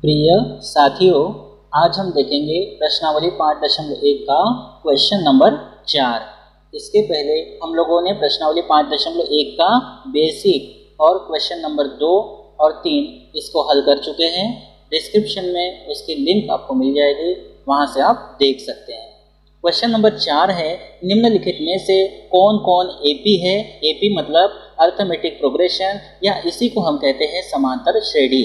प्रिय साथियों, आज हम देखेंगे प्रश्नावली 5.1 का क्वेश्चन नंबर 4। इसके पहले हम लोगों ने प्रश्नावली 5.1 का बेसिक और क्वेश्चन नंबर 2 और 3 इसको हल कर चुके हैं। डिस्क्रिप्शन में उसकी लिंक आपको मिल जाएगी, वहां से आप देख सकते हैं। क्वेश्चन नंबर 4 है, निम्नलिखित में से कौन कौन एपी है। एपी मतलब अर्थमेटिक प्रोग्रेशन, या इसी को हम कहते हैं समांतर श्रेणी।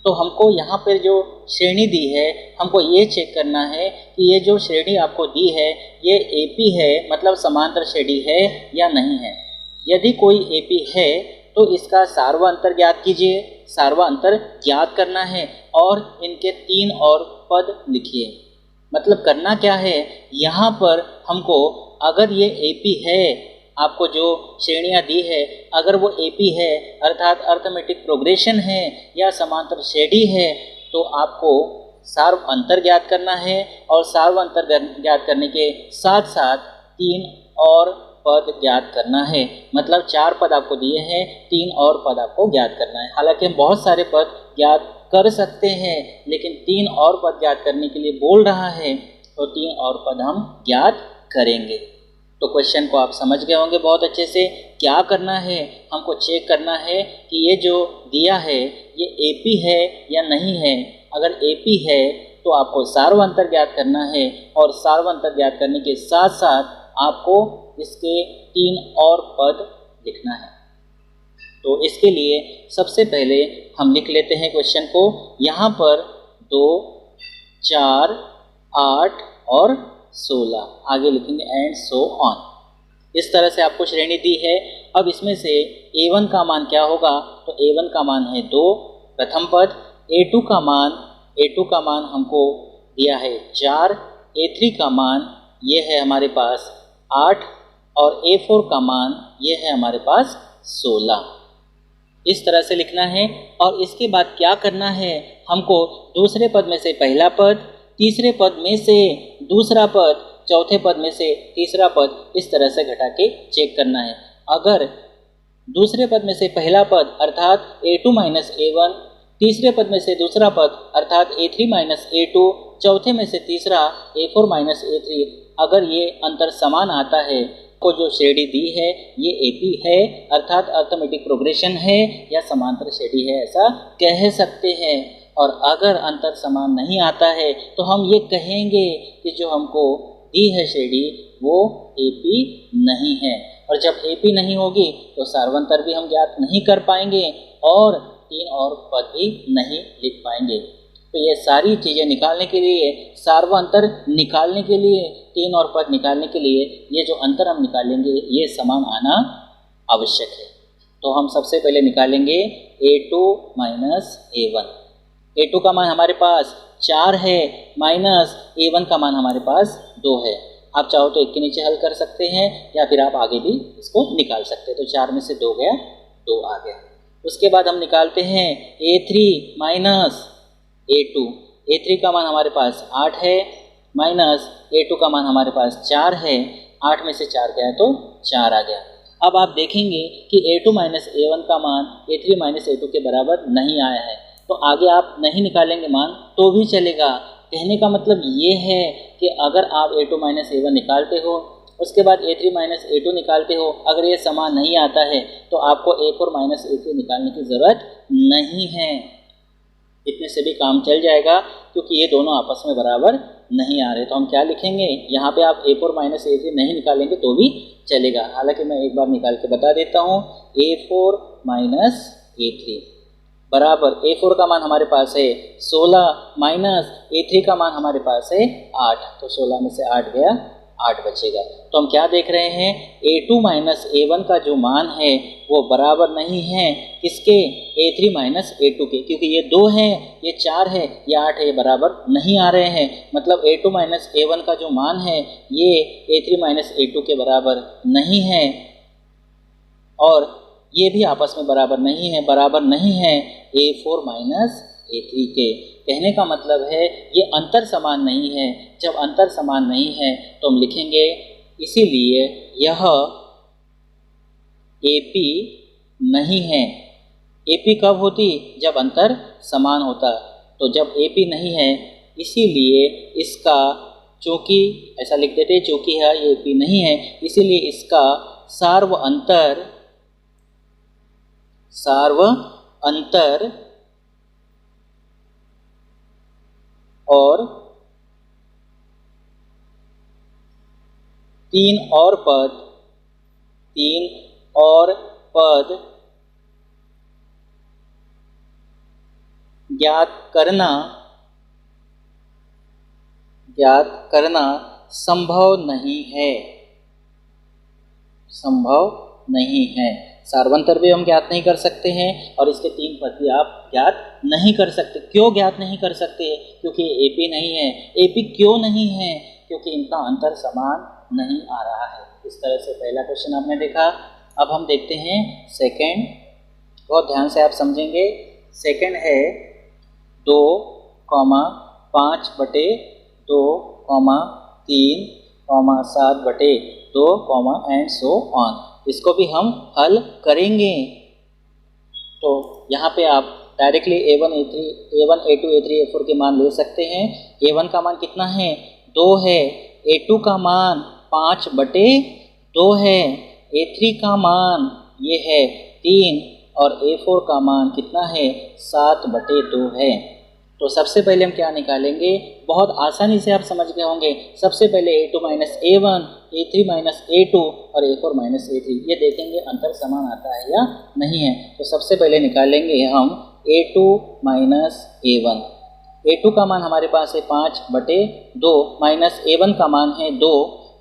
तो हमको यहाँ पर जो श्रेणी दी है, हमको ये चेक करना है कि ये जो श्रेणी आपको दी है ये एपी है, मतलब समांतर श्रेणी है या नहीं है। यदि कोई एपी है तो इसका सार्वअंतर ज्ञात कीजिए। सार्वअंतर ज्ञात करना है और इनके 3 और पद लिखिए। मतलब करना क्या है, यहाँ पर हमको अगर ये एपी है, आपको जो श्रेणियाँ दी है अगर वो एपी है अर्थात अर्थमेटिक प्रोग्रेशन है या समांतर श्रेणी है, तो आपको सार्वअंतर ज्ञात करना है और सार्वअंतर ज्ञात करने के साथ साथ 3 और पद ज्ञात करना है। मतलब 4 पद आपको दिए हैं, 3 और पद आपको ज्ञात करना है। हालांकि हम बहुत सारे पद ज्ञात कर सकते हैं, लेकिन 3 और पद ज्ञात करने के लिए बोल रहा है, तो 3 और पद हम ज्ञात करेंगे। तो क्वेश्चन को आप समझ गए होंगे बहुत अच्छे से। क्या करना है, हमको चेक करना है कि ये जो दिया है ये एपी है या नहीं है। अगर एपी है तो आपको सार्वअंतर ज्ञात करना है और सार्वअंतर ज्ञात करने के साथ साथ आपको इसके 3 और पद लिखना है। तो इसके लिए सबसे पहले हम लिख लेते हैं क्वेश्चन को। यहाँ पर 2, 4, 8 और 16 आगे लिखेंगे एंड सो ऑन। इस तरह से आपको श्रेणी दी है। अब इसमें से A1 का मान क्या होगा, तो A1 का मान है 2 प्रथम पद। A2 का मान हमको दिया है 4। A3 का मान ये है हमारे पास 8 और A4 का मान ये है हमारे पास 16। इस तरह से लिखना है। और इसके बाद क्या करना है, हमको दूसरे पद में से पहला पद, तीसरे पद में से दूसरा पद, चौथे पद में से तीसरा पद इस तरह से घटा के चेक करना है। अगर दूसरे पद में से पहला पद अर्थात A2 माइनस A1, तीसरे पद में से दूसरा पद अर्थात A3 माइनस A2, चौथे में से तीसरा A4 माइनस A3, अगर ये अंतर समान आता है, को जो श्रेणी दी है ये एपी है अर्थात अर्थमेटिक प्रोग्रेशन है या समांतर श्रेणी है, ऐसा कह सकते हैं। और अगर अंतर समान नहीं आता है तो हम ये कहेंगे कि जो हमको दी है श्रेणी वो एपी नहीं है। और जब एपी नहीं होगी तो सार्वअंतर भी हम ज्ञात नहीं कर पाएंगे और 3 और पद भी नहीं लिख पाएंगे। तो ये सारी चीज़ें निकालने के लिए, सार्वअंतर निकालने के लिए, 3 और पद निकालने के लिए ये जो अंतर हम निकालेंगे ये समान आना आवश्यक है। तो हम सबसे पहले निकालेंगे A2 माइनस A1। A2 का मान हमारे पास 4 है माइनस A1 का मान हमारे पास 2 है। आप चाहो तो 1 के नीचे हल कर सकते हैं या फिर आप आगे भी इसको निकाल सकते हैं। तो 4 में से 2 गया, 2 आ गया। उसके बाद हम निकालते हैं A3 माइनस A2। A3 का मान हमारे पास 8 है माइनस A2 का मान हमारे पास 4 है। 8 में से 4 गया तो 4 आ गया। अब आप देखेंगे कि A2 माइनस A1 का मान A3 माइनस A2 के बराबर नहीं आया है, तो आगे आप नहीं निकालेंगे मान तो भी चलेगा। कहने का मतलब ये है कि अगर आप A2 माइनस A1 निकालते हो, उसके बाद A3 माइनस A2 निकालते हो, अगर ये समान नहीं आता है तो आपको A4 माइनस A3 निकालने की ज़रूरत नहीं है। इतने से भी काम चल जाएगा क्योंकि ये दोनों आपस में बराबर नहीं आ रहे। तो हम क्या लिखेंगे, यहाँ पे आप A4 माइनस A3 नहीं निकालेंगे तो भी चलेगा। हालांकि मैं एक बार निकाल के बता देता हूँ। A4 माइनस A3 बराबर A4 का मान हमारे पास है 16 माइनस A3 का मान हमारे पास है 8। तो 16 में से 8 गया, 8 बचेगा। तो हम क्या देख रहे हैं, A2 माइनस A1 का जो मान है वो बराबर नहीं है किसके, A3 माइनस A2 के, क्योंकि ये 2 हैं, ये 4 है, ये 8 है, ये बराबर नहीं आ रहे हैं। मतलब A2 माइनस A1 का जो मान है ये A3 माइनस A2 के बराबर नहीं है और ये भी आपस में बराबर नहीं है A4 माइनस A3 के। कहने का मतलब है ये अंतर समान नहीं है। जब अंतर समान नहीं है तो हम लिखेंगे इसीलिए यह एपी नहीं है। एपी कब होती, जब अंतर समान होता। तो जब ए पी नहीं है इसीलिए इसका, चूँकि ऐसा लिख देते चूँकि है ए पी नहीं है इसीलिए इसका सार्व अंतर और तीन और पद ज्ञात करना संभव नहीं है। सार्वंतर भी हम ज्ञात नहीं कर सकते हैं और इसके तीन पद भी आप ज्ञात नहीं कर सकते। क्यों ज्ञात नहीं कर सकते? क्योंकि एपी नहीं है। एपी क्यों नहीं है? क्योंकि इनका अंतर समान नहीं आ रहा है। इस तरह से पहला क्वेश्चन आपने देखा। अब हम देखते हैं सेकंड, बहुत ध्यान से आप समझेंगे। सेकंड है 2,5/2, 3, 7/2 एंड सो ऑन। इसको भी हम हल करेंगे। तो यहाँ पे आप directly A1, A1, A2, A3, A4 के मान ले सकते हैं। A1 का मान कितना है? 2 है। A2 का मान 5/2 है। A3 का मान ये है 3 और A4 का मान कितना है? 7/2 है। तो सबसे पहले हम क्या निकालेंगे? बहुत आसानी से आप समझ गए होंगे। सबसे पहले A2 minus A1, A3 minus A2 और A4 माइनस A3, ये देखेंगे अंतर समान आता है या नहीं है। तो सबसे पहले निकालेंगे हम A2 माइनस A1। A2 का मान हमारे पास है 5/2 माइनस A1 का मान है 2।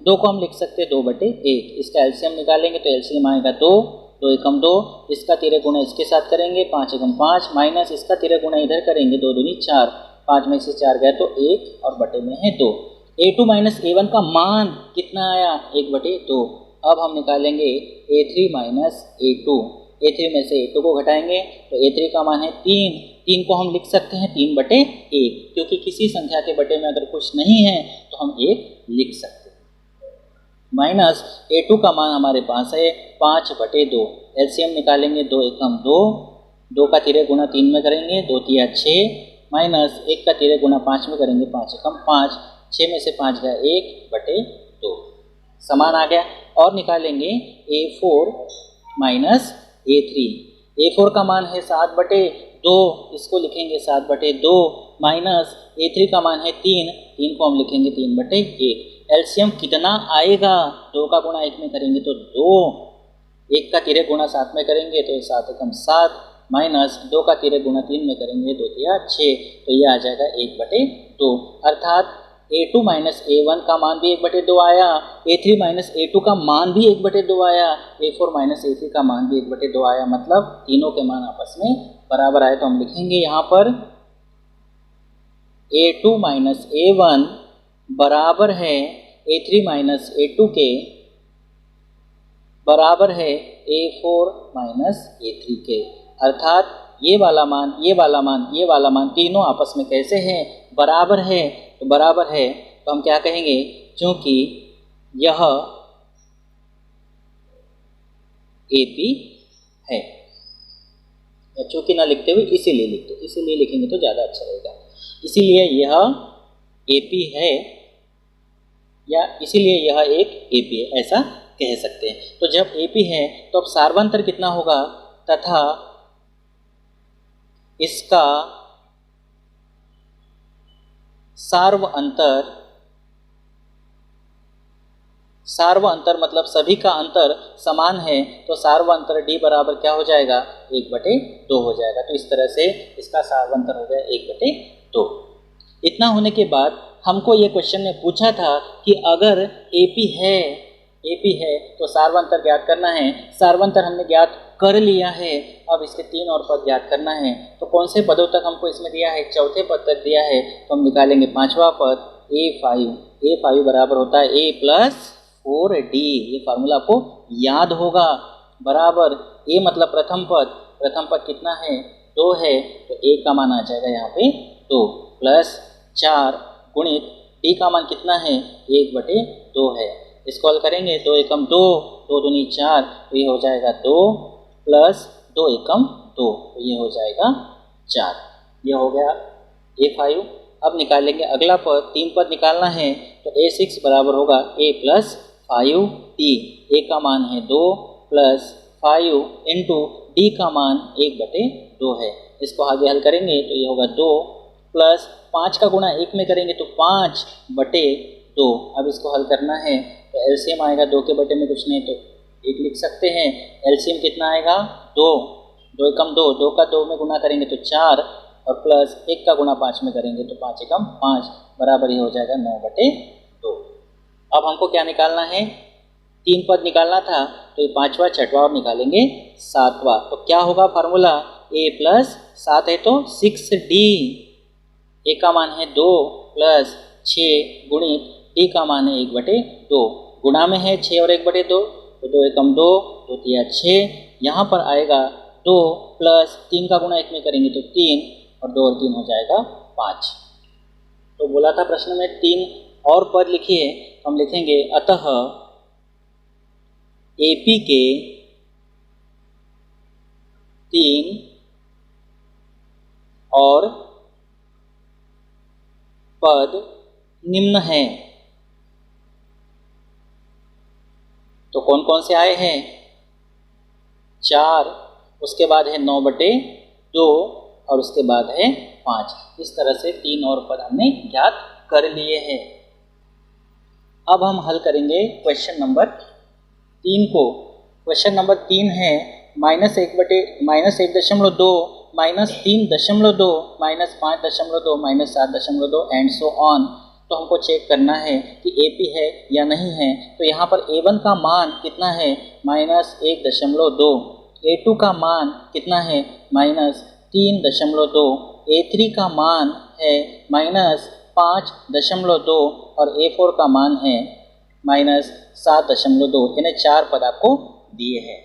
2 को हम लिख सकते हैं 2/1। इसका एलसीएम निकालेंगे तो एलसीएम आएगा 2, 2 एकम 2, इसका तिरे गुणा इसके साथ करेंगे 5 एकम 5 माइनस इसका तिरे गुणा इधर करेंगे 2 दूनी 4, 5 में से 4 गया तो 1 और बटे में है 2। A2 माइनस A1 का मान कितना आया? 1/2। अब हम निकालेंगे A3 माइनस A2। A3 में से A2 को घटाएंगे तो A3 का मान है 3। 3 को हम लिख सकते हैं 3/1, क्योंकि किसी संख्या के बटे में अगर कुछ नहीं है तो हम 1 लिख सकते हैं। माइनस A2 का मान हमारे पास है 5/2। एलसीएम निकालेंगे 2 एकम 2, 2 का तिरे गुणा 3 में करेंगे 2 तिया 6 माइनस 1 का तिरे गुणा 5 में करेंगे 5 एकम 5, 6 में से 5 गया 1/2, समान आ गया। और निकालेंगे A4 माइनस A3। A4 का मान है 7/2, इसको लिखेंगे 7/2 माइनस A3 का मान है 3, 3 को हम लिखेंगे 3/1। एलसीएम कितना आएगा? 2 का गुणा 1 में करेंगे तो 2, 1 का तिरे गुणा 7 में करेंगे तो 7 एकम 7 माइनस 2 का तिरे गुणा 3 में करेंगे 2 तिया 6, तो ये आ जाएगा 1/2। अर्थात A2 माइनस A1 का मान भी 1/2 आया, A3 माइनस A2 का मान भी 1/2 आया, A4 माइनस A3 का मान भी 1/2 आया। मतलब तीनों के मान आपस में बराबर आए। तो हम लिखेंगे यहाँ पर A2 माइनस A1 बराबर है A3 माइनस A2 के, बराबर है A4 माइनस A3 के। अर्थात ये वाला मान, ये वाला मान, ये वाला मान तीनों आपस में कैसे हैं? बराबर है। तो बराबर है तो हम क्या कहेंगे? क्योंकि यह AP है। या चूंकि ना लिखते हुए इसीलिए लिखते, इसीलिए लिखेंगे तो ज़्यादा अच्छा रहेगा। इसीलिए यह AP है या इसीलिए यह एक AP है, ऐसा कह सकते हैं। तो जब AP है तो अब सार्वंतर कितना होगा? तथा इसका सार्व अंतर मतलब सभी का अंतर समान है, तो सार्व अंतर D बराबर क्या हो जाएगा? 1/2 हो जाएगा। तो इस तरह से इसका सार्वंतर हो गया 1/2। इतना होने के बाद हमको ये क्वेश्चन में पूछा था कि अगर AP है तो सार्वंतर ज्ञात करना है। सार्वंतर हमने ज्ञात कर लिया है। अब इसके 3 और पद ज्ञात करना है। तो कौन से पदों तक हमको इसमें दिया है? चौथे पद तक दिया है। तो हम निकालेंगे 5वां पद A5 बराबर होता है A + 4D। ये फार्मूला आपको याद होगा। बराबर A मतलब प्रथम पद कितना है? 2 है, तो A का मान आ जाएगा यहाँ पे 2 प्लस 4 गुणित D का मान कितना है? 1/2 है। इसको हल करेंगे 2 एकम 2, 2 दूनी 4, तो ये हो जाएगा 2 प्लस 2 एकम 2, तो ये हो जाएगा 4। ये हो गया A5। अब निकालेंगे अगला पद, 3 पद निकालना है तो A6 बराबर होगा A प्लस 5D। A का मान है 2 प्लस 5 इंटू D का मान 1/2 है। इसको आगे हल करेंगे तो ये होगा 2 प्लस 5 का गुणा 1 में करेंगे तो 5/2। अब इसको हल करना है तो एलसीएम आएगा, 2 के बटे में कुछ नहीं तो 1 लिख सकते हैं। एलसीएम कितना आएगा 2, 2 एकम 2, 2 का 2 में गुना करेंगे तो 4 और प्लस 1 का गुणा 5 में करेंगे तो 5 एकम 5 बराबर ही हो जाएगा 9/2। अब हमको क्या निकालना है, 3 पद निकालना था तो ये 5वां 6वां और निकालेंगे 7वां। तो क्या होगा फार्मूला, A प्लस 7 है तो 6D। A का मान है 2 प्लस 6 गुणित D का मान है 1/2। गुणा में है 6 और 1/2 तो 2 एकम 2, 2 तिया 6। यहाँ पर आएगा 2 प्लस 3 का गुणा 1 में करेंगे तो 3 और 2 और 3 हो जाएगा 5। तो बोला था प्रश्न में 3 और पद लिखिए, हम लिखेंगे अतः AP के 3 और पद निम्न हैं। तो कौन कौन से आए हैं, 4, उसके बाद है 9/2 और उसके बाद है 5। इस तरह से 3 और पद हमने ज्ञात कर लिए हैं। अब हम हल करेंगे क्वेश्चन नंबर 3 को। क्वेश्चन नंबर 3 है -1/-1.2 -3.2 -5.2 -7.2 एंड सो ऑन। तो हमको चेक करना है कि AP है या नहीं है। तो यहाँ पर A1 का मान कितना है, -1.2। A2 का मान कितना है, -3.2। A3 का मान है -5.2 और A4 का मान है -7.2। यानी 4 पद आपको दिए हैं।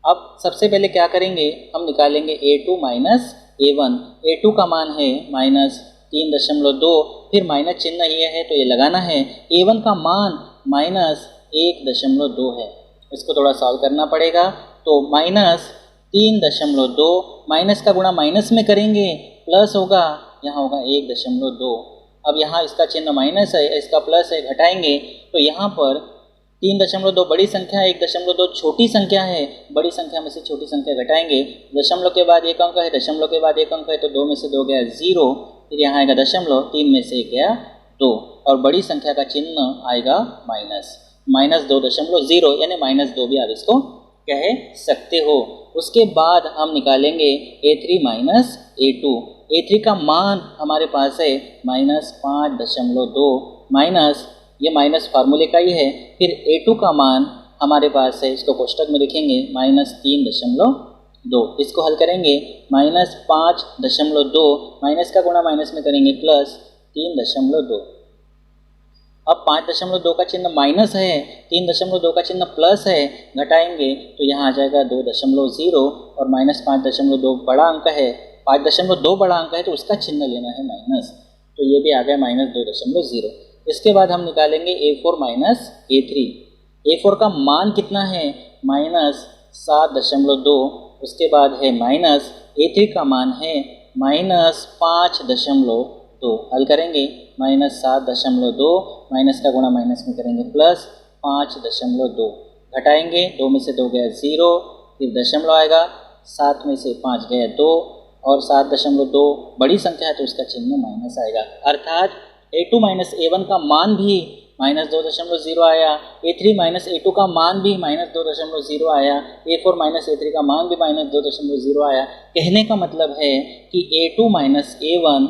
अब सबसे पहले क्या करेंगे, हम निकालेंगे A2 माइनस A1। A2 का मान है -3.2, फिर माइनस चिन्ह ये है तो ये लगाना है। A1 का मान -1.2 है, इसको थोड़ा सॉल्व करना पड़ेगा। तो -3.2 माइनस का गुणा माइनस में करेंगे प्लस होगा, यहाँ होगा 1.2। अब यहाँ इसका चिन्ह माइनस है, इसका प्लस है, घटाएंगे तो यहाँ पर 3.2 बड़ी संख्या है, 1.2 छोटी संख्या है। बड़ी संख्या में से छोटी संख्या घटाएंगे, दशमलव के बाद 1 अंक है, दशमलव के बाद 1 अंक है तो 2 में से 2 गया 0, फिर यहाँ आएगा दशमलव, 3 में से 1 गया 2 और बड़ी संख्या का चिन्ह आएगा -2.0 यानी -2 भी आप इसको कह सकते हो। उसके बाद हम निकालेंगे A3 माइनस A2। A3 का मान हमारे पास है -5.2 माइनस, ये माइनस फार्मूले का ही है। फिर A2 का मान हमारे पास है, इसको कोष्टक में लिखेंगे -3.2। इसको हल करेंगे -5.2 माइनस का गुणा माइनस में करेंगे प्लस 3.2। अब 5.2 का चिन्ह माइनस है, 3.2 का चिन्ह प्लस है, घटाएंगे तो यहाँ आ जाएगा 2.0 और -5.2 बड़ा अंक है, 5.2 बड़ा अंक है तो उसका चिन्ह लेना है माइनस, तो ये भी आ गया -2.0। इसके बाद हम निकालेंगे A4 माइनस A3। A4 का मान कितना है, -7.2। उसके बाद है माइनस, A3 का मान है -5.2। हल करेंगे -7.2 माइनस का गुणा माइनस में करेंगे प्लस 5.2, घटाएंगे 2 में से 2 गया 0, फिर दशमलव आएगा, 7 में से 5 गया 2 और 7.2 बड़ी संख्या है तो उसका चिन्ह माइनस आएगा। अर्थात A2 माइनस A1 का मान भी -2.0 आया, A3 माइनस A2 का मान भी -2.0 आया, A4 माइनस A3 का मान भी -2.0 आया। कहने का मतलब है कि A2 माइनस A1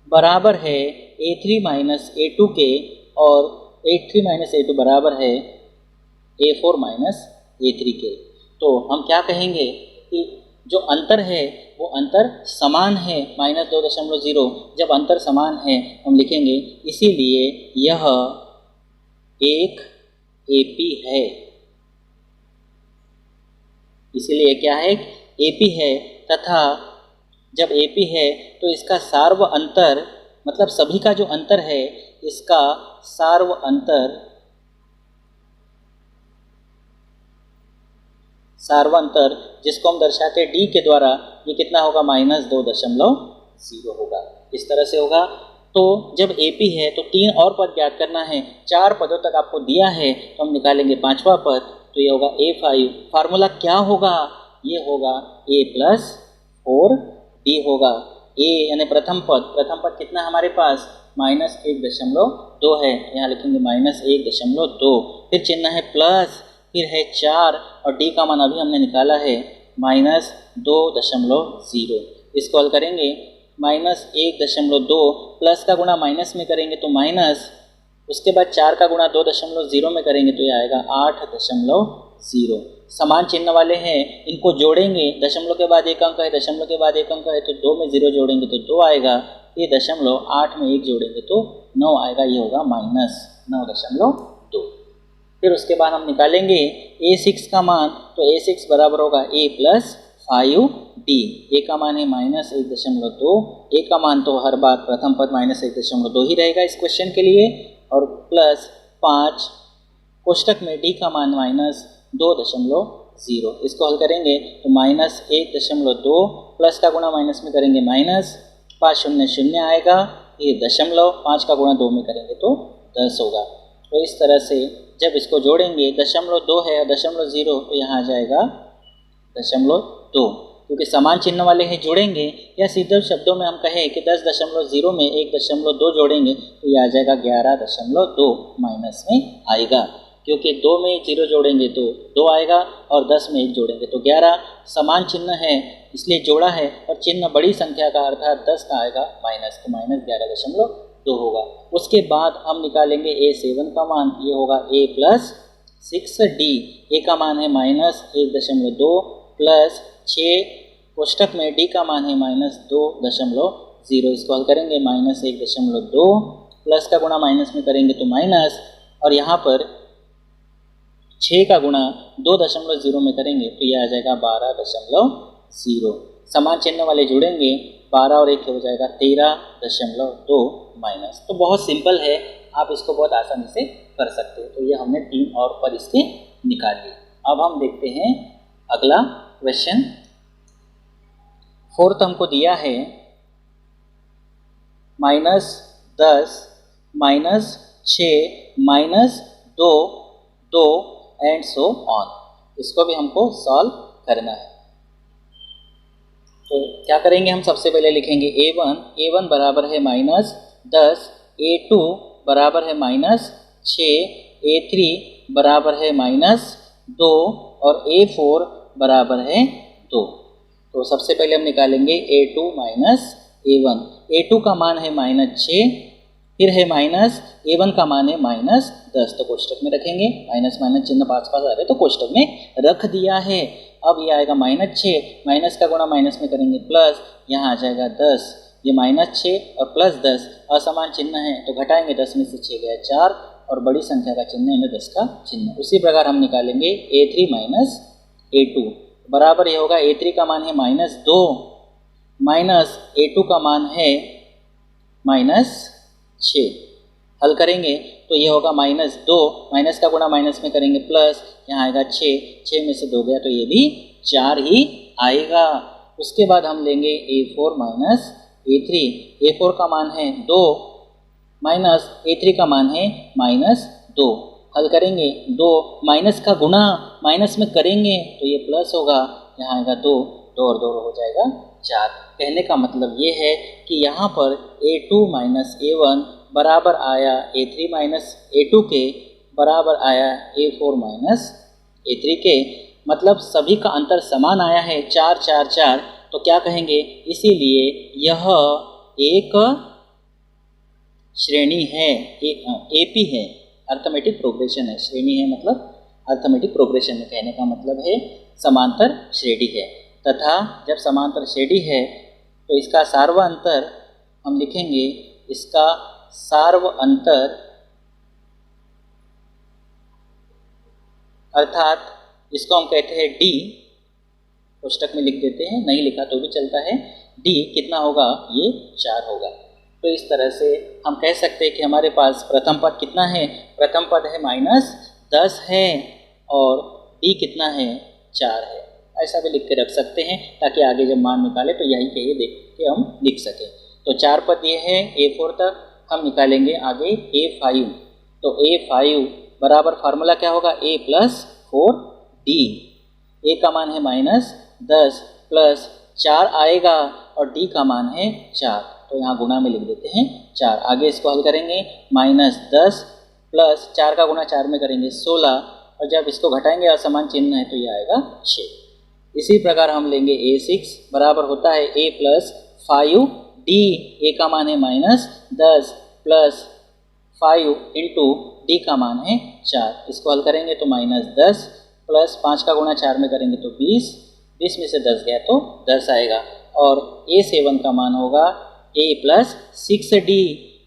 बराबर है A3 माइनस A2 के और A3 माइनस A2 बराबर है A4 माइनस A3 के। तो हम क्या कहेंगे कि जो अंतर है वो अंतर समान है -2.0। जब अंतर समान है हम लिखेंगे इसीलिए यह एक AP है, इसीलिए क्या है, AP है। तथा जब AP है तो इसका सार्व अंतर, मतलब सभी का जो अंतर है इसका सार्व अंतर, जिसको हम दर्शाते D के द्वारा, ये कितना होगा -2.0 होगा। इस तरह से होगा। तो जब AP है तो 3 और पद ज्ञात करना है, 4 पदों तक आपको दिया है तो हम निकालेंगे 5वां पद, तो ये होगा A5। फार्मूला क्या होगा, ये होगा A+4D होगा। A यानी प्रथम पद कितना है हमारे पास, -1.2 है, यहाँ लिखेंगे -1.2, फिर चिन्ह है प्लस, फिर है 4 और D का मान अभी हमने निकाला है -2.0। इसको हल करेंगे, -1.2 प्लस का गुणा माइनस में करेंगे तो माइनस, उसके बाद 4 का गुणा 2.0 में करेंगे तो ये आएगा 8.0। समान चिन्ह वाले हैं, इनको जोड़ेंगे, दशमलव के बाद एक अंक है, दशमलव के बाद एक अंक है तो 2 में 0 जोड़ेंगे तो 2 आएगा, ये 0.8 में 1 जोड़ेंगे तो 9 आएगा, ये होगा -9.2। फिर उसके बाद हम निकालेंगे A6 का मान, तो A6 बराबर होगा A+5D। A का मान है -1.2, A का मान तो हर बार प्रथम पद -1.2 ही रहेगा इस क्वेश्चन के लिए, और +5 कोष्टक में D का मान -2.0। इसको हल करेंगे तो -1.2 प्लस का गुणा माइनस में करेंगे माइनस, 5 शून्य शून्य आएगा, ये दशमलव, 5 का गुणा 2 में करेंगे तो 10 होगा। तो इस तरह से जब इसको जोड़ेंगे, 0.2 है और 0.0 तो यहाँ आ जाएगा 0.2, क्योंकि समान चिन्ह वाले हैं जोड़ेंगे, या सीधे शब्दों में हम कहें कि 10.0 में 1.2 जोड़ेंगे तो ये आ जाएगा 11.2 माइनस में आएगा, क्योंकि 2 में 0 जोड़ेंगे तो 2 आएगा और 10 में 1 जोड़ेंगे तो 11। समान चिन्ह है इसलिए जोड़ा है, और चिन्ह बड़ी संख्या का अर्थात 10 का आएगा माइनस, तो -11.2 होगा। उसके बाद हम निकालेंगे A7 का मान, ये होगा A+6D। A का मान है -1.2 प्लस 6 कोष्टक में D का मान है -2.0। इसको हल करेंगे, -1.2 प्लस का गुणा माइनस में करेंगे तो माइनस, और यहाँ पर 6 का गुणा 2.0 में करेंगे तो यह आ जाएगा 12.0। समान चिन्ह वाले जुड़ेंगे, 12 और 1 हो जाएगा 13.2 माइनस। तो बहुत सिंपल है, आप इसको बहुत आसानी से कर सकते हो। तो ये हमने 3 और पद इसके निकाल लिए। अब हम देखते हैं अगला क्वेश्चन। 4th हमको दिया है -10 -6 -2 2 एंड सो ऑन। इसको भी हमको सॉल्व करना है। तो क्या करेंगे, हम सबसे पहले लिखेंगे A1 बराबर है -10, A2 बराबर है -6, A3 बराबर है -2 और A4 बराबर है 2। तो सबसे पहले हम निकालेंगे A2 -A1। A2 का मान है -6, फिर है माइनस, A1 का मान है -10, तो कोष्टक में रखेंगे, माइनस माइनस चिन्ह पास आ रहे तो कोष्टक में रख दिया है। अब ये आएगा -6, माइनस का गुणा माइनस में करेंगे प्लस, यहाँ आ जाएगा 10, ये -6 और +10 असमान चिन्ह है तो घटाएंगे, 10 में से 6 गया 4 और बड़ी संख्या का चिन्ह है 10 का चिन्ह। उसी प्रकार हम निकालेंगे A3 -A2 बराबर ये होगा, A3 का मान है -2 माइनस A2 का मान है -6। हल करेंगे तो ये होगा -2, माइनस का गुणा माइनस में करेंगे प्लस, यहाँ आएगा 6 में से 2 गया तो ये भी 4 ही आएगा। उसके बाद हम लेंगे A4 -A3। A4 का मान है 2 माइनस A3 का मान है -2। हल करेंगे, 2 माइनस का गुणा माइनस में करेंगे तो ये प्लस होगा, यहाँ आएगा 2 और 2 हो जाएगा 4। कहने का मतलब ये है कि यहाँ पर A2 -A1 बराबर आया A3 -A2 के, बराबर आया A4 -A3 के, मतलब सभी का अंतर समान आया है 4 4 4। तो क्या कहेंगे, इसीलिए यह एक श्रेणी है, AP है, अर्थमेटिक प्रोग्रेशन है। श्रेणी है मतलब अर्थमेटिक प्रोग्रेशन है, कहने का मतलब है समांतर श्रेणी है। तथा जब समांतर श्रेणी है तो इसका सार्व अंतर हम लिखेंगे, इसका सार्व अंतर अर्थात इसको हम कहते हैं D, पुस्तक में लिख देते हैं, नहीं लिखा तो भी चलता है। D कितना होगा, ये 4 होगा। तो इस तरह से हम कह सकते हैं कि हमारे पास प्रथम पद कितना है, प्रथम पद है -10 है और D कितना है, 4 है। ऐसा भी लिख के रख सकते हैं ताकि आगे जब मान निकाले तो यही कहिए देख के हम लिख सकें। तो 4 पद ये है A4 तक, हम निकालेंगे आगे A5। तो A5 बराबर फार्मूला क्या होगा, A + 4D। A का मान है -10 प्लस 4 आएगा और D का मान है 4, तो यहाँ गुणा में लिख देते हैं 4। आगे इसको हल करेंगे, -10 प्लस 4 का गुणा 4 में करेंगे 16, और जब इसको घटाएंगे असमान चिन्ह है तो ये आएगा 6। इसी प्रकार हम लेंगे A6 बराबर होता है A + 5D। A का मान है -10 प्लस 5 इंटू D का मान है 4। इसको हल करेंगे तो -10 प्लस 5 का गुणा 4 में करेंगे तो 20, 20 में से 10 गया तो 10 आएगा। और A7 का मान होगा A + 6D,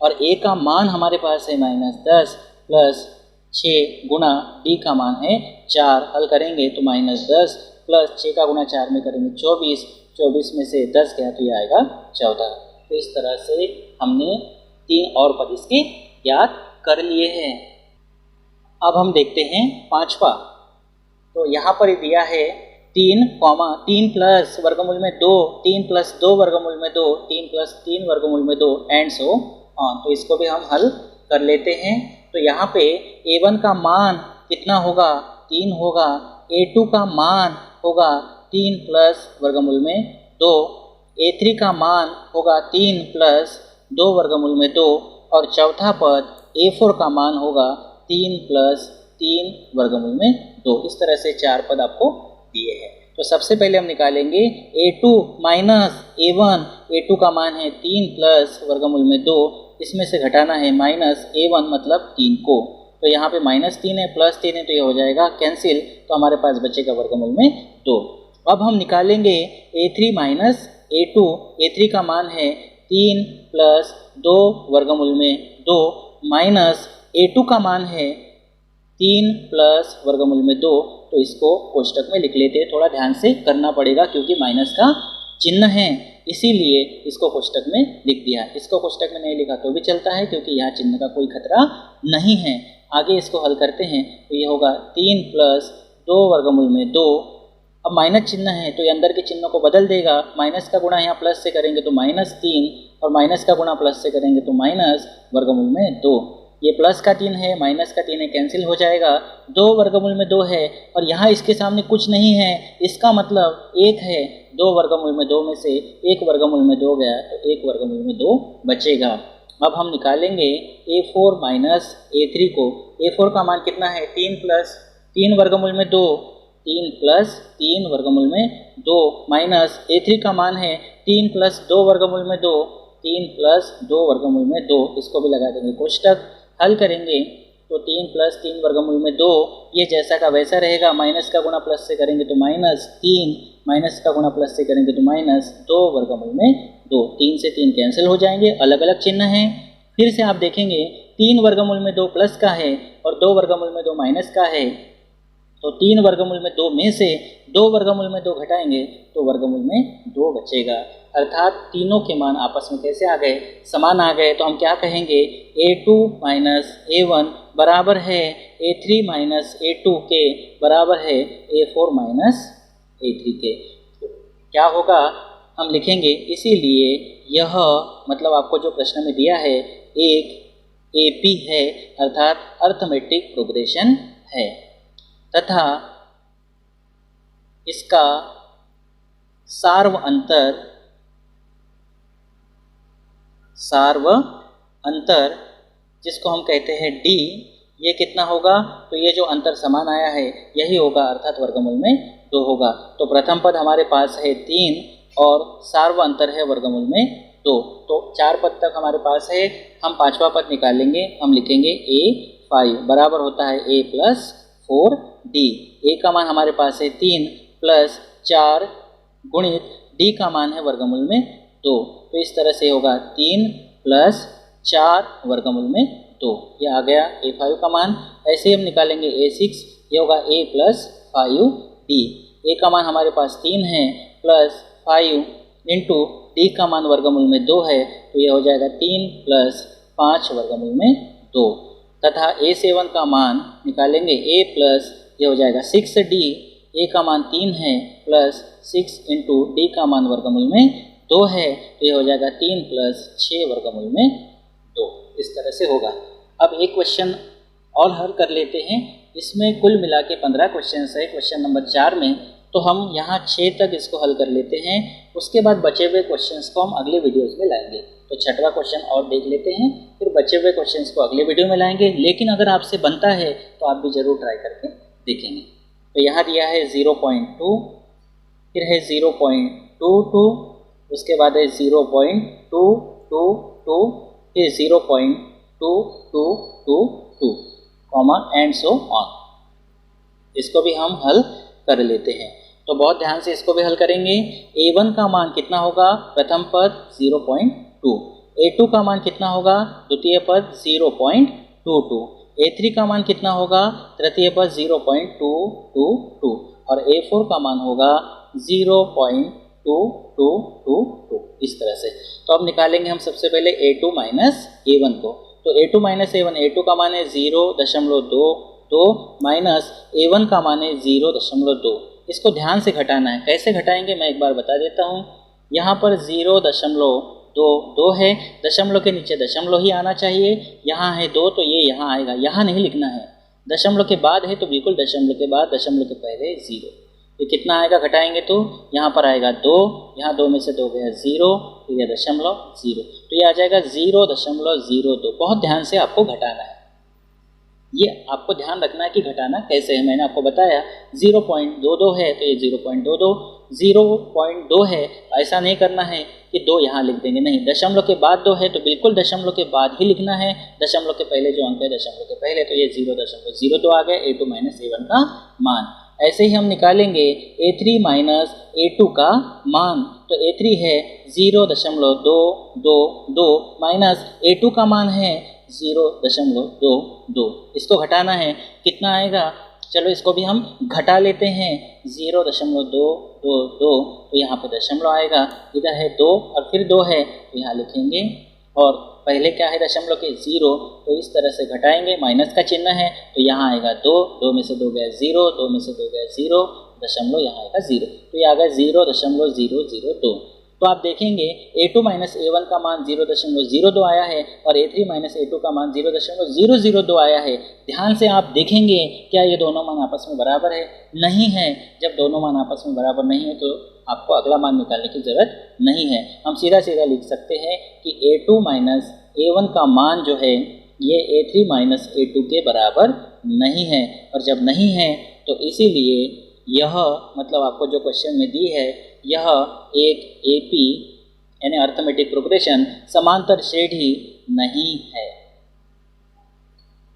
और A का मान हमारे पास है -10 प्लस 6 गुणा D का मान है 4। हल करेंगे तो -10 प्लस 6 का गुणा 4 में करेंगे 24, 24 में से 10 गया तो ये आएगा 14। तो इस तरह से हमने 3 और पद इसके ज्ञात कर लिए हैं। अब हम देखते हैं 5वां। तो यहाँ पर दिया है 3 प्लस वर्गमूल में 2, 3 + 2 वर्गमूल में 2, 3 + 3 वर्गमूल में 2 एंड सो ऑन। तो इसको भी हम हल कर लेते हैं। तो यहाँ पे A1 का मान कितना होगा, 3 होगा। A2 का मान होगा 3 प्लस वर्गमूल में 2। A3 का मान होगा 3 + 2 वर्गमूल में 2, और चौथा पद A4 का मान होगा 3 + 3 वर्गमूल में 2। इस तरह से 4 पद आपको दिए हैं। तो सबसे पहले हम निकालेंगे A2 - A1। A2 का मान है 3 प्लस वर्गमूल में 2, इसमें से घटाना है -A1 मतलब 3 को। तो यहाँ पे -3 है +3 है तो ये हो जाएगा कैंसिल, तो हमारे पास बचेगा वर्गमूल में 2। अब हम निकालेंगे A3 - A2। A3 का मान है 3 + 2 वर्गमूल में 2 माइनस A2 का मान है 3 प्लस वर्गमूल में 2। तो इसको कोष्टक में लिख लेते हैं। थोड़ा ध्यान से करना पड़ेगा क्योंकि माइनस का चिन्ह है, इसीलिए इसको कोष्टक में लिख दिया। इसको कोष्टक में नहीं लिखा तो भी चलता है क्योंकि यहाँ चिन्ह का कोई खतरा नहीं है। आगे इसको हल करते हैं तो ये होगा 3 + 2 वर्गमूल में 2। अब माइनस चिन्ह है तो ये अंदर के चिन्ह को बदल देगा। माइनस का गुणा यहाँ प्लस से करेंगे तो -3, और माइनस का गुणा प्लस से करेंगे तो माइनस वर्गमूल में 2। ये प्लस का 3 है, माइनस का 3 है, कैंसिल हो जाएगा। 2 वर्गमूल में 2 है और यहाँ इसके सामने कुछ नहीं है, इसका मतलब 1 है। 2 वर्गमूल में 2 में से 1 वर्गमूल में 2 गया तो 1 वर्गमूल में 2 बचेगा। अब हम निकालेंगे A4 - A3 को। A4 का मान कितना है, 3 + 3 वर्गमूल में 2, 3 + 3 वर्गमूल में 2 माइनस A3 का मान है 3 + 2 वर्गमूल में 2, 3 + 2 वर्गमूल में 2। इसको भी लगा देंगे कोष्टक। हल करेंगे तो 3 + 3 वर्गमूल में 2, ये जैसा का वैसा रहेगा। माइनस का गुणा प्लस से करेंगे तो -3, माइनस का गुणा प्लस से करेंगे तो -2 वर्गमूल में 2। 3 से 3 कैंसिल हो जाएंगे, अलग अलग चिन्ह हैं। फिर से आप देखेंगे 3 वर्गमूल में 2 प्लस का है और 2 वर्गमूल में 2 माइनस का है। तो 3 वर्गमूल में 2 में से 2 वर्गमूल में 2 घटाएंगे तो वर्गमूल में 2 बचेगा। अर्थात तीनों के मान आपस में कैसे आ गए, समान आ गए। तो हम क्या कहेंगे, A2 - A1 बराबर है A3 - A2 के बराबर है A4 - A3 के। तो क्या होगा, हम लिखेंगे इसीलिए यह मतलब आपको जो प्रश्न में दिया है एक AP है, अर्थात अर्थमेटिक प्रोग्रेशन है, तथा इसका सार्व अंतर जिसको हम कहते हैं D, ये कितना होगा, तो ये जो अंतर समान आया है यही होगा, अर्थात वर्गमूल में 2 होगा। तो प्रथम पद हमारे पास है 3 और सार्व अंतर है वर्गमूल में 2। तो 4 पद तक हमारे पास है। हम 5वां पद निकालेंगे। हम लिखेंगे A5 बराबर होता है A + 4D। A का मान हमारे पास है 3 + 4 गुणित D का मान है वर्गमूल में 2। तो इस तरह से होगा 3 + 4 वर्गमूल में 2। ये आ गया A5 का मान। ऐसे ही हम निकालेंगे A6, ये होगा A + 5D। A का मान हमारे पास 3 है प्लस 5 इंटू D का मान वर्गमूल में 2 है, तो ये हो जाएगा 3 + 5 वर्गमूल में 2। तथा A7 का मान निकालेंगे A प्लस ये हो जाएगा 6D। A का मान 3 है प्लस 6 इंटू D का मान वर्गमूल में 2 है तो ये हो जाएगा 3 + 6 वर्गमूल में 2, इस तरह से होगा। अब एक क्वेश्चन और हल कर लेते हैं। इसमें कुल मिला के 15 क्वेश्चन है क्वेश्चन नंबर 4 में, तो हम यहाँ 6 तक इसको हल कर लेते हैं। उसके बाद बचे हुए क्वेश्चंस को हम अगले वीडियोज़ में लाएंगे। तो 6वां क्वेश्चन और देख लेते हैं, फिर बचे हुए क्वेश्चंस को अगले वीडियो में लाएंगे। लेकिन अगर आपसे बनता है तो आप भी ज़रूर ट्राई करके देखेंगे। तो यहाँ दिया है 0.2, फिर है 0.22, उसके बाद है 0.222, फिर 0.2222, एंड सो ऑन। इसको भी हम हल कर लेते हैं। तो बहुत ध्यान से इसको भी हल करेंगे। a1 का मान कितना होगा? प्रथम पद 0.2। a2 का मान कितना होगा? द्वितीय पद 0.22। a3 का मान कितना होगा? तृतीय पद 0.222 और a4 का मान होगा 0.2222, इस तरह से। तो अब निकालेंगे हम सबसे पहले a2 माइनस a1 को। तो a2 माइनस a1, a2 का मान है 0.22 माइनस a1 का मान है 0.2। इसको ध्यान से घटाना है। कैसे घटाएंगे मैं एक बार बता देता हूँ। यहाँ पर 0.22 है, दशमलव के नीचे दशमलव ही आना चाहिए। यहाँ है 2 तो ये यहाँ आएगा, यहाँ नहीं लिखना है। दशमलव के बाद है तो बिल्कुल दशमलव के बाद, दशमलव के पहले 0। तो कितना आएगा घटाएंगे तो यहाँ पर आएगा 2, यहाँ 2 में से 2 गया 0, तो यह 0.0, तो ये आ जाएगा 0.02। बहुत ध्यान से आपको घटाना है। ये आपको ध्यान रखना है कि घटाना कैसे है। मैंने आपको बताया 0.22 है तो ये 0.22, 0.2 है ऐसा नहीं करना है कि 2 यहाँ लिख देंगे, नहीं। दशमलव के बाद 2 है तो बिल्कुल दशमलव के बाद ही लिखना है। दशमलव के पहले जो अंक है दशमलव के पहले, तो ये 0.02 आ गया a2 माइनस a1 का मान। ऐसे ही हम निकालेंगे a3 माइनस a2 का मान। तो a3 है 0.222 माइनस a2 का मान है 0.22। इसको घटाना है, कितना आएगा? चलो इसको भी हम घटा लेते हैं। 0.222, तो यहाँ पे दशमलव आएगा, इधर है 2 और फिर 2 है तो यहाँ लिखेंगे, और पहले क्या है दशमलव के 0, तो इस तरह से घटाएंगे। माइनस का चिन्ह है तो यहाँ आएगा 2, 2 में से 2 गया 0, 2 में से 2 गया 0, दशमलव यहाँ आएगा 0, तो ये आ गया 0.002। तो आप देखेंगे a2 माइनस a1 का मान 0.02 आया है और a3 माइनस a2 का मान 0.002 आया है। ध्यान से आप देखेंगे क्या ये दोनों मान आपस में बराबर है? नहीं है। जब दोनों मान आपस में बराबर नहीं है तो आपको अगला मान निकालने की ज़रूरत नहीं है। हम सीधा सीधा लिख सकते हैं कि a2 माइनस a1 का मान जो है ये a3 माइनस a2 के बराबर नहीं है। और जब नहीं है तो इसीलिए यह मतलब आपको जो क्वेश्चन में दी है यह एक AP यानी अर्थमेटिक प्रोग्रेशन समांतर श्रेणी नहीं है।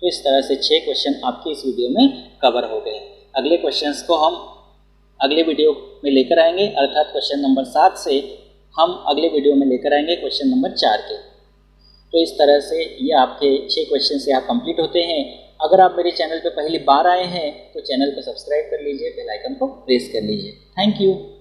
तो इस तरह से 6 क्वेश्चन आपके इस वीडियो में कवर हो गए। अगले क्वेश्चंस को हम अगले वीडियो में लेकर आएंगे, अर्थात क्वेश्चन नंबर 7 से हम अगले वीडियो में लेकर आएंगे क्वेश्चन नंबर 4 के। तो इस तरह से ये आपके 6 क्वेश्चन यहाँ कंप्लीट होते हैं। अगर आप मेरे चैनल पर पहली बार आए हैं तो चैनल को सब्सक्राइब कर लीजिए, बेल आइकन को प्रेस कर लीजिए। Thank you.